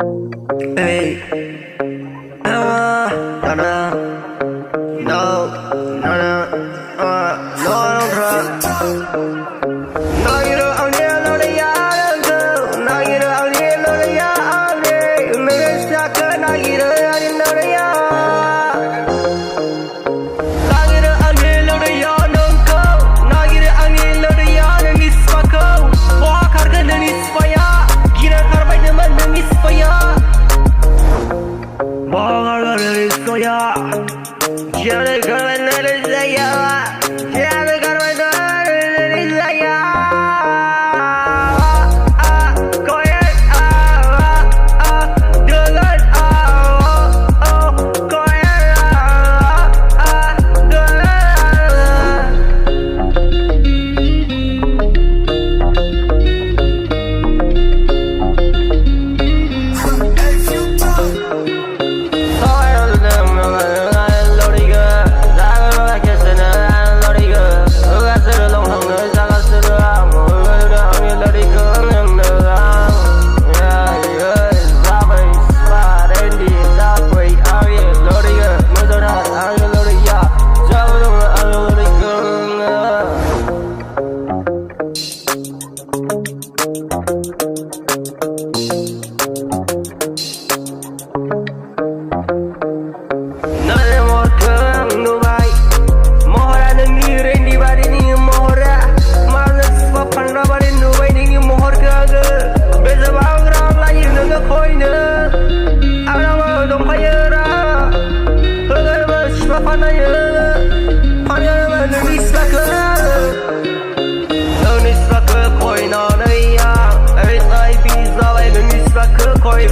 Hey, no, no, no, no, no, don't try. No, you don't own it, no, they are too. No, you don't own it, no, they are me. Niggas sucker, no, you don't own it, no, they are. No, you don't own it, no, they are no go. No, you don't own it, no, they are no miss my go. Walk hard, no miss fire. Get a car by the man, no miss fire. Walk hard, no miss fire. Get a car by the man, no miss fire. Get a car by the man, no miss fire. Go ahead, do it, go ahead, do Koi